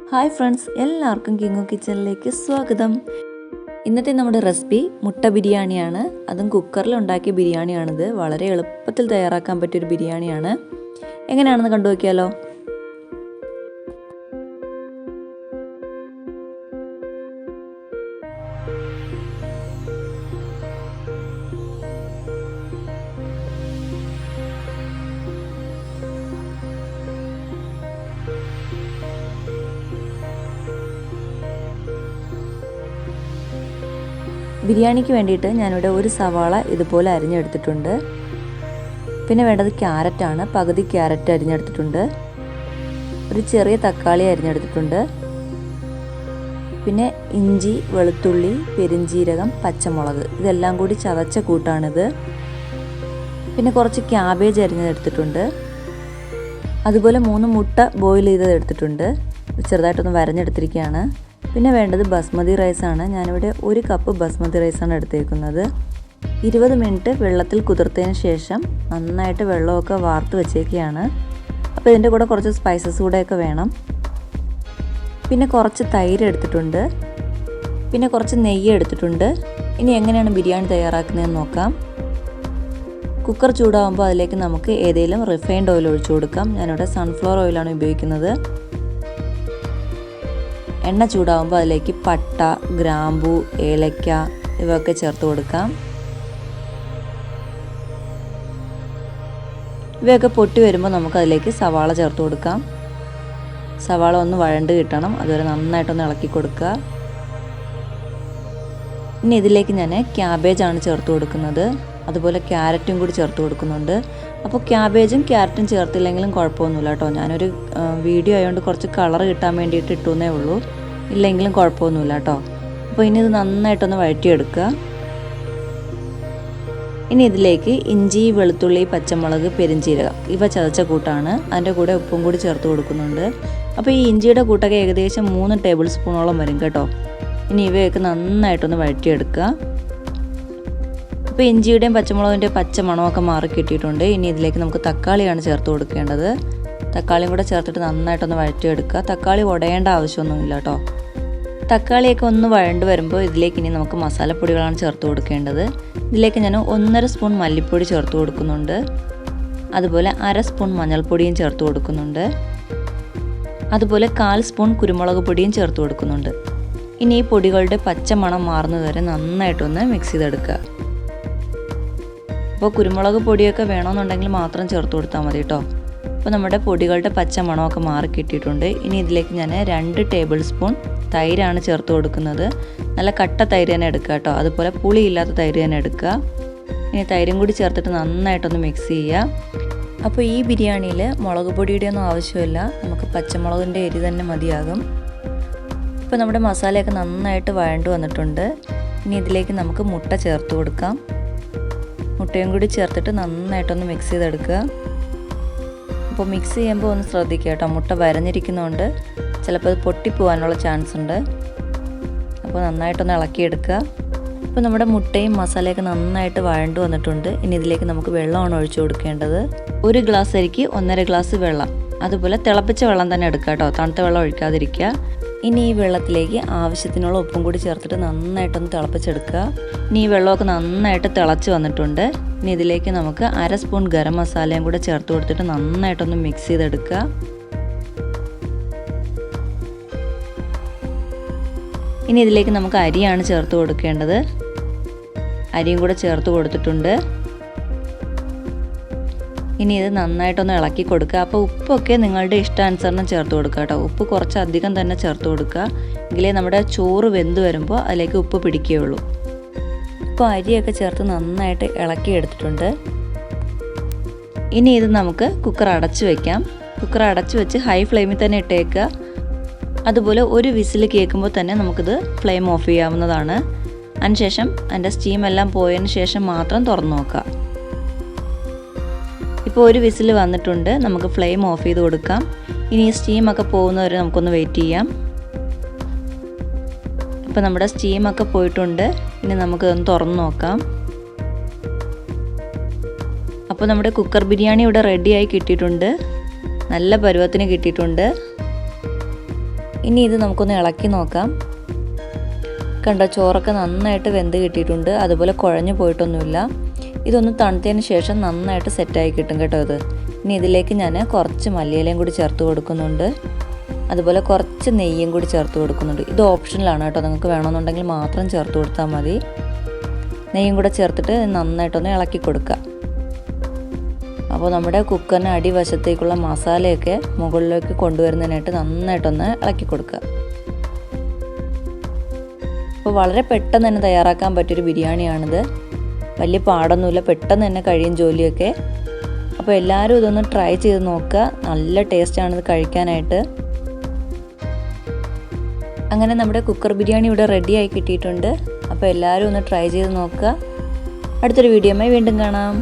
Hi friends, എല്ലാവർക്കും കിങ്ങു കിച്ചണിലേക്ക് സ്വാഗതം. ഇന്നത്തെ നമ്മുടെ റെസിപ്പി മുട്ട ബിരിയാണിയാണ്. അതും കുക്കറിൽ ഉണ്ടാക്കിയ ബിരിയാണിയാണിത്. വളരെ എളുപ്പത്തിൽ തയ്യാറാക്കാൻ പറ്റിയൊരു ബിരിയാണിയാണ്. എങ്ങനെയാണെന്ന് കണ്ടു നോക്കിയാലോ. ബിരിയാണിക്ക് വേണ്ടിയിട്ട് ഞാനിവിടെ ഒരു സവാള ഇതുപോലെ അരിഞ്ഞെടുത്തിട്ടുണ്ട്. പിന്നെ വേണ്ടത് ക്യാരറ്റാണ്. പകുതി ക്യാരറ്റ് അരിഞ്ഞെടുത്തിട്ടുണ്ട്. ഒരു ചെറിയ തക്കാളി അരിഞ്ഞെടുത്തിട്ടുണ്ട്. പിന്നെ ഇഞ്ചി, വെളുത്തുള്ളി, പെരിഞ്ജീരകം, പച്ചമുളക് ഇതെല്ലാം കൂടി ചതച്ച കൂട്ടാണിത്. പിന്നെ കുറച്ച് ക്യാബേജ് അരിഞ്ഞെടുത്തിട്ടുണ്ട്. അതുപോലെ 3 മുട്ട ബോയിൽ ചെയ്തെടുത്തിട്ടുണ്ട്. ചെറുതായിട്ടൊന്ന് വരഞ്ഞെടുത്തിരിക്കുകയാണ്. പിന്നെ വേണ്ടത് ബസ്മതി റൈസാണ്. ഞാനിവിടെ 1 കപ്പ് ബസ്മതി റൈസാണ് എടുത്തേക്കുന്നത്. 20 മിനിറ്റ് വെള്ളത്തിൽ കുതിർത്തതിന് ശേഷം നന്നായിട്ട് വെള്ളമൊക്കെ വാർത്ത് വെച്ചേക്കുകയാണ്. അപ്പോൾ ഇതിൻ്റെ കൂടെ കുറച്ച് സ്പൈസസ് കൂടെയൊക്കെ വേണം. പിന്നെ കുറച്ച് തൈര് എടുത്തിട്ടുണ്ട്. പിന്നെ കുറച്ച് നെയ്യ് എടുത്തിട്ടുണ്ട്. ഇനി എങ്ങനെയാണ് ബിരിയാണി തയ്യാറാക്കുന്നതെന്ന് നോക്കാം. കുക്കർ ചൂടാകുമ്പോൾ അതിലേക്ക് നമുക്ക് ഏതെങ്കിലും റിഫൈൻഡ് ഓയിൽ ഒഴിച്ചു കൊടുക്കാം. ഞാനിവിടെ സൺഫ്ലവർ ഓയിലാണ് ഉപയോഗിക്കുന്നത്. എണ്ണ ചൂടാകുമ്പോൾ അതിലേക്ക് പട്ട, ഗ്രാമ്പൂ, ഏലക്ക ഇവയൊക്കെ ചേർത്ത് കൊടുക്കാം. ഇവയൊക്കെ പൊട്ടി വരുമ്പോൾ നമുക്കതിലേക്ക് സവാള ചേർത്ത് കൊടുക്കാം. സവാള ഒന്ന് വഴണ്ട് കിട്ടണം, അതുവരെ നന്നായിട്ടൊന്ന് ഇളക്കി കൊടുക്കുക. ഇനി ഇതിലേക്ക് ഞാൻ ക്യാബേജാണ് ചേർത്ത് കൊടുക്കുന്നത്. അതുപോലെ ക്യാരറ്റും കൂടി ചേർത്ത് കൊടുക്കുന്നുണ്ട്. അപ്പോൾ ക്യാബേജും ക്യാരറ്റും ചേർത്തില്ലെങ്കിലും കുഴപ്പമൊന്നുമില്ല കേട്ടോ. ഞാനൊരു വീഡിയോ ആയതുകൊണ്ട് കുറച്ച് കളർ കിട്ടാൻ വേണ്ടിയിട്ട് ഇട്ടുന്നേ ഉള്ളൂ. ഇല്ലെങ്കിലും കുഴപ്പമൊന്നുമില്ല കേട്ടോ. അപ്പോൾ ഇനി ഇത് നന്നായിട്ടൊന്ന് വഴറ്റിയെടുക്കുക. ഇനി ഇതിലേക്ക് ഇഞ്ചി, വെളുത്തുള്ളി, പച്ചമുളക്, പെരിഞ്ജീരകം ഇവ ചതച്ച കൂട്ടാണ്. അതിൻ്റെ കൂടെ ഉപ്പും കൂടി ചേർത്ത് കൊടുക്കുന്നുണ്ട്. അപ്പോൾ ഈ ഇഞ്ചിയുടെ കൂട്ടൊക്കെ ഏകദേശം 3 ടേബിൾ സ്പൂണോളം വരും കേട്ടോ. ഇനി ഇവയൊക്കെ നന്നായിട്ടൊന്ന് വഴറ്റിയെടുക്കുക. അപ്പോൾ ഇഞ്ചിയുടെയും പച്ചമുളകിൻ്റെയും പച്ച മണമൊക്കെ മാറി കിട്ടിയിട്ടുണ്ട്. ഇനി ഇതിലേക്ക് നമുക്ക് തക്കാളിയാണ് ചേർത്ത് കൊടുക്കേണ്ടത്. തക്കാളിയും കൂടെ ചേർത്തിട്ട് നന്നായിട്ടൊന്ന് വഴറ്റിയെടുക്കുക. തക്കാളി ഉടയേണ്ട ആവശ്യമൊന്നുമില്ല കേട്ടോ. തക്കാളിയൊക്കെ ഒന്ന് വഴണ്ട് വരുമ്പോൾ ഇതിലേക്ക് ഇനി നമുക്ക് മസാലപ്പൊടികളാണ് ചേർത്ത് കൊടുക്കേണ്ടത്. ഇതിലേക്ക് ഞാൻ 1.5 സ്പൂൺ മല്ലിപ്പൊടി ചേർത്ത് കൊടുക്കുന്നുണ്ട്. അതുപോലെ 1/2 സ്പൂൺ മഞ്ഞൾപ്പൊടിയും ചേർത്ത് കൊടുക്കുന്നുണ്ട്. അതുപോലെ 1/4 സ്പൂൺ കുരുമുളക് പൊടിയും ചേർത്ത് കൊടുക്കുന്നുണ്ട്. ഇനി ഈ പൊടികളുടെ പച്ച മണം മാറുന്നത് വരെ നന്നായിട്ടൊന്ന് മിക്സ് ചെയ്തെടുക്കുക. അപ്പോൾ കുരുമുളക് പൊടിയൊക്കെ വേണമെന്നുണ്ടെങ്കിൽ മാത്രം ചേർത്ത് കൊടുത്താൽ മതി കേട്ടോ. അപ്പോൾ നമ്മുടെ പൊടികളുടെ പച്ച മണമൊക്കെ മാറി കിട്ടിയിട്ടുണ്ട്. ഇനി ഇതിലേക്ക് ഞാൻ 2 ടേബിൾ സ്പൂൺ തൈരാണ് ചേർത്ത് കൊടുക്കുന്നത്. നല്ല കട്ട തൈര് തന്നെ എടുക്കുക കേട്ടോ. അതുപോലെ പുളിയില്ലാത്ത തൈര് തന്നെ എടുക്കുക. ഇനി തൈരും കൂടി ചേർത്തിട്ട് നന്നായിട്ടൊന്ന് മിക്സ് ചെയ്യുക. അപ്പോൾ ഈ ബിരിയാണിയിൽ മുളക് പൊടിയുടെ ഒന്നും ആവശ്യമില്ല. നമുക്ക് പച്ചമുളകിൻ്റെ എരി തന്നെ മതിയാകും. ഇപ്പോൾ നമ്മുടെ മസാലയൊക്കെ നന്നായിട്ട് വഴണ്ട് വന്നിട്ടുണ്ട്. ഇനി ഇതിലേക്ക് നമുക്ക് മുട്ട ചേർത്ത് കൊടുക്കാം. മുട്ടയും കൂടി ചേർത്തിട്ട് നന്നായിട്ടൊന്ന് മിക്സ് ചെയ്തെടുക്കുക. അപ്പോൾ മിക്സ് ചെയ്യുമ്പോൾ ഒന്ന് ശ്രദ്ധിക്കുക കേട്ടോ. മുട്ട വരഞ്ഞിരിക്കുന്നതുകൊണ്ട് ചിലപ്പോൾ അത് പൊട്ടിപ്പോവാനുള്ള ചാൻസ് ഉണ്ട്. അപ്പോൾ നന്നായിട്ടൊന്ന് ഇളക്കിയെടുക്കുക. ഇപ്പോൾ നമ്മുടെ മുട്ടയും മസാലയൊക്കെ നന്നായിട്ട് വഴണ്ട് വന്നിട്ടുണ്ട്. ഇനി ഇതിലേക്ക് നമുക്ക് വെള്ളമാണ് ഒഴിച്ചു കൊടുക്കേണ്ടത്. 1 ഗ്ലാസ് അരിക്ക് 1.5 ഗ്ലാസ് വെള്ളം. അതുപോലെ തിളപ്പിച്ച വെള്ളം തന്നെ എടുക്കുക കേട്ടോ. തണുത്ത വെള്ളം ഒഴിക്കാതിരിക്കുക. ഇനി ഈ വെള്ളത്തിലേക്ക് ആവശ്യത്തിനുള്ള ഉപ്പും കൂടി ചേർത്തിട്ട് നന്നായിട്ടൊന്ന് തിളപ്പിച്ചെടുക്കുക. ഇനി ഈ വെള്ളമൊക്കെ നന്നായിട്ട് തിളച്ച് വന്നിട്ടുണ്ട്. ഇനി ഇതിലേക്ക് നമുക്ക് 1/2 സ്പൂൺ ഗരം മസാലയും കൂടെ ചേർത്ത് കൊടുത്തിട്ട് നന്നായിട്ടൊന്ന് മിക്സ് ചെയ്തെടുക്കുക. ഇനി ഇതിലേക്ക് നമുക്ക് അരിയാണ് ചേർത്ത് കൊടുക്കേണ്ടത്. അരിയും കൂടെ ചേർത്ത് കൊടുത്തിട്ടുണ്ട്. ഇനി ഇത് നന്നായിട്ടൊന്ന് ഇളക്കി കൊടുക്കുക. അപ്പോൾ ഉപ്പൊക്കെ നിങ്ങളുടെ ഇഷ്ടാനുസരണം ചേർത്ത് കൊടുക്കുക കേട്ടോ. ഉപ്പ് കുറച്ച് അധികം തന്നെ ചേർത്ത് കൊടുക്കുക. എങ്കിലേ നമ്മുടെ ചോറ് വെന്ത് വരുമ്പോൾ അതിലേക്ക് ഉപ്പ് പിടിക്കുകയുള്ളൂ. ഇപ്പോൾ അരിയൊക്കെ ചേർത്ത് നന്നായിട്ട് ഇളക്കി എടുത്തിട്ടുണ്ട്. ഇനി ഇത് നമുക്ക് കുക്കർ അടച്ച് വയ്ക്കാം. കുക്കർ അടച്ച് വെച്ച് ഹൈ ഫ്ലെയിമിൽ തന്നെ ഇട്ടേക്കുക. അതുപോലെ ഒരു വിസിൽ കേൾക്കുമ്പോൾ തന്നെ നമുക്കിത് ഫ്ലെയിം ഓഫ് ചെയ്യാവുന്നതാണ്. അതിനുശേഷം അതിൻ്റെ സ്റ്റീം എല്ലാം പോയതിന് ശേഷം മാത്രം തുറന്നു നോക്കുക. ഇപ്പോൾ ഒരു വിസിൽ വന്നിട്ടുണ്ട്. നമുക്ക് ഫ്ലെയിം ഓഫ് ചെയ്ത് കൊടുക്കാം. ഇനി ഈ സ്റ്റീമൊക്കെ പോകുന്നവരെ നമുക്കൊന്ന് വെയിറ്റ് ചെയ്യാം. ഇപ്പോൾ നമ്മുടെ സ്റ്റീമൊക്കെ പോയിട്ടുണ്ട്. ഇനി നമുക്കൊന്ന് തുറന്ന് നോക്കാം. അപ്പോൾ നമ്മുടെ കുക്കർ ബിരിയാണി ഇവിടെ റെഡിയായി കിട്ടിയിട്ടുണ്ട്. നല്ല പരുവത്തിന് കിട്ടിയിട്ടുണ്ട്. ഇനി ഇത് നമുക്കൊന്ന് ഇളക്കി നോക്കാം. കണ്ടോ, ചോറൊക്കെ നന്നായിട്ട് വെന്ത് കിട്ടിയിട്ടുണ്ട്. അതുപോലെ കുഴഞ്ഞു പോയിട്ടൊന്നുമില്ല. ഇതൊന്ന് തണുത്തതിന് ശേഷം നന്നായിട്ട് സെറ്റായി കിട്ടും കേട്ടോ ഇത്. ഇനി ഇതിലേക്ക് ഞാൻ കുറച്ച് മല്ലിയിലയും കൂടി ചേർത്ത് കൊടുക്കുന്നുണ്ട്. അതുപോലെ കുറച്ച് നെയ്യും കൂടി ചേർത്ത് കൊടുക്കുന്നുണ്ട്. ഇത് ഓപ്ഷനിലാണ് കേട്ടോ, നിങ്ങൾക്ക് വേണമെന്നുണ്ടെങ്കിൽ മാത്രം ചേർത്ത് കൊടുത്താൽ മതി. നെയ്യും കൂടെ ചേർത്തിട്ട് നന്നായിട്ടൊന്ന് ഇളക്കി കൊടുക്കുക. അപ്പോൾ നമ്മുടെ കുക്കറിന് അടിവശത്തേക്കുള്ള മസാലയൊക്കെ മുകളിലേക്ക് കൊണ്ടുവരുന്നതിനായിട്ട് നന്നായിട്ടൊന്ന് ഇളക്കി കൊടുക്കുക. അപ്പോൾ വളരെ പെട്ടെന്ന് തന്നെ തയ്യാറാക്കാൻ പറ്റിയൊരു ബിരിയാണിയാണിത്. വലിയ പാടൊന്നുമില്ല, പെട്ടെന്ന് തന്നെ കഴിയും ജോലിയൊക്കെ. അപ്പോൾ എല്ലാവരും ഇതൊന്ന് ട്രൈ ചെയ്ത് നോക്കുക. നല്ല ടേസ്റ്റാണിത് കഴിക്കാനായിട്ട്. അങ്ങനെ നമ്മുടെ കുക്കർ ബിരിയാണി ഇവിടെ റെഡിയായി കിട്ടിയിട്ടുണ്ട്. അപ്പോൾ എല്ലാവരും ഒന്ന് ട്രൈ ചെയ്ത് നോക്കുക. അടുത്തൊരു വീഡിയോയുമായി വീണ്ടും കാണാം.